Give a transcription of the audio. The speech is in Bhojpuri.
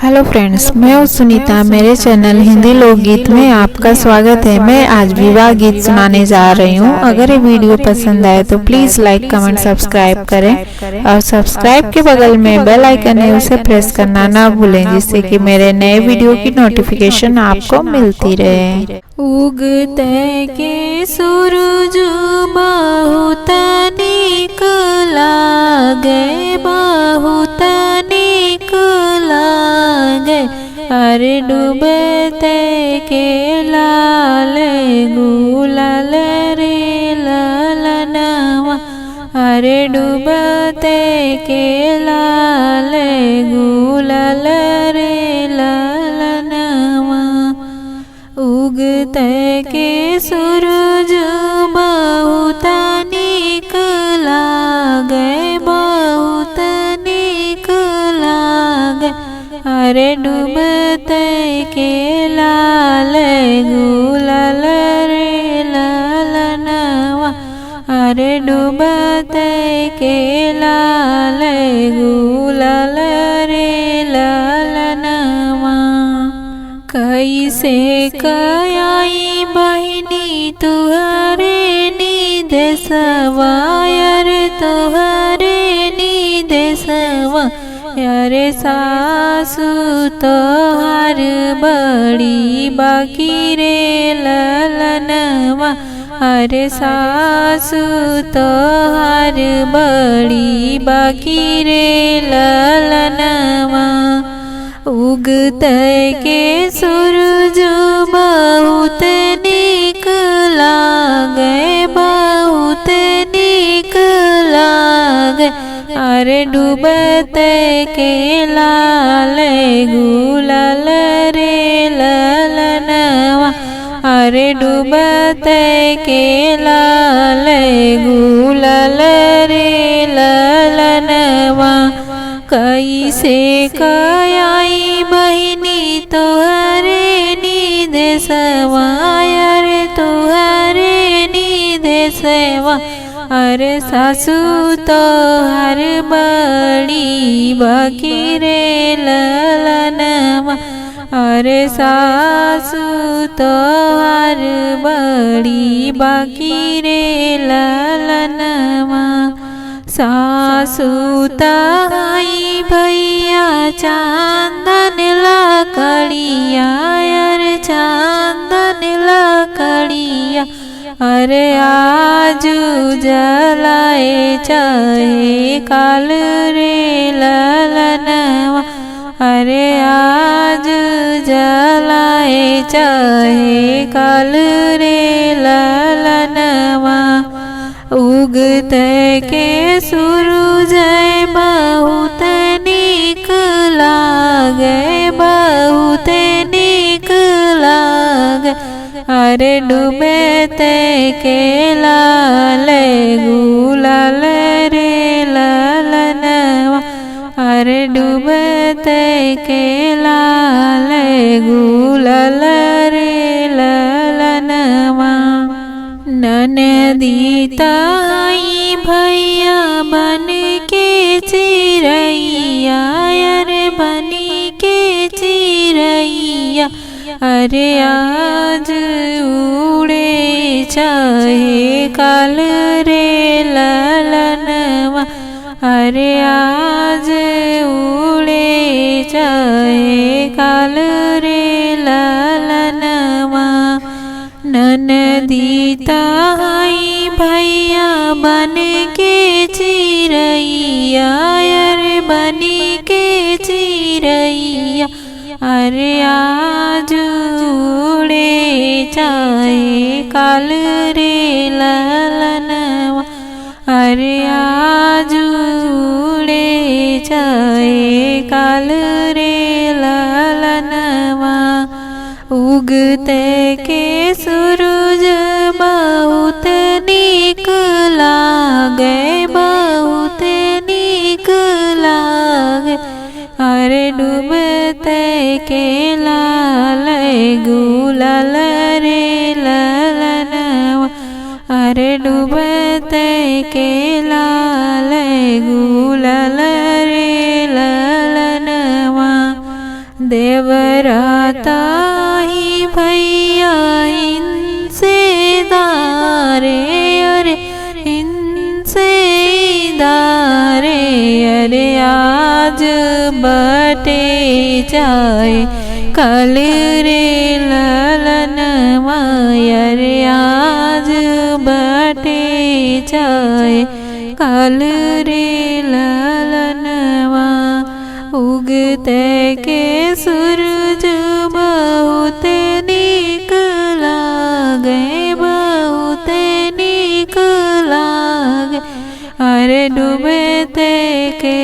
हेलो फ्रेंड्स, मैं हूँ सुनीता। मेरे चैनल हिंदी लोकगीत में आपका स्वागत है। मैं आज विवाह गीत सुनाने जा रही हूँ। अगर ये वीडियो पसंद आए तो प्लीज़ लाइक कमेंट सब्सक्राइब करें और सब्सक्राइब के बगल में बेल आइकन है उसे प्रेस करना ना भूलें, जिससे कि मेरे नए वीडियो की नोटिफिकेशन आपको मिलती रहे। उगते के सूरज बहुत नीक लागे, बहुत नीक लागे। अरे डूबते के लाल गुलाल रे ललनवा, अरे डूबते के लाल गुलाल रे ललनवा। उगते के सूरज बहुत नीक लागे, बहुत नीक लागे। अरे डूबते के लाल गुलाल रे ललनवा, अरे डूबते के लाल गुलाल रे ललनवा। कैसे कयाई बहिनी तुहरे निदेशवा, यारे तुहरे निदेशवा। यारे सासु तोहार बड़ी बाकी रे ललनवा, अरे सासु तोहार बड़ी बाकी रे ललनवा। उगते के सूरज बहुत नीक लागे, बहुत नीक लागे। अरे डूबते के लाल गुलाल रे ललनवा, अरे डूबते के लाल गुलाल रे ललनवा। कैसे कयाई बहिनी तोहरे निदेशवा, अरे तोहरे निदेशवा। अरे सासु तोहर बड़ी बाकी रे ललनवा, अरे सासु तोहर बड़ी बाकी रे ललनवा। सासु ताई भैया चांदन लकड़िया, अरे चांदन लकड़िया। अरे आज जलाए चाहे काल रे ललनवा, अरे आज जलाए चाहे काल रे ललनवा। उगते के सूरज बहुत नीक लागे, बहुत नीक लागे। अरे डूबते के लाल गुलाल रे ललनवा, अरे डूबते के लाल गुलाल रे ललनवा। ननदी ताई भैया बन के चिरैया, अरे बन के चिरैया। अरे आज उड़े चाहे काल रे ललनवा, अरे आज उड़े चाहे काल रे ललनवा। ननदी ताई भैया बन के चिरैया, अरे बन के चिरैया। अरे आज उड़े चाहे काल रे ललनवा, अरे आज उड़े चाहे काल रे ललनवा। उगते के सूरज बहुत नीक लागे, बहुत नीक लागे। अरे डूबते के लाल गुलाल रे ललनवा, अरे डूबते के लाल गुलाल रे ललनवा। देवराता ही भैया इनसे दारे, अरे इनसे दारे, अरे आज बटे जाए कल रे ललन मायरे, आज बटे जाए कल रे ललनवा। उगते के सूरज बहुत नीक लागे, बहुत नीक लागे, अरे डूबते के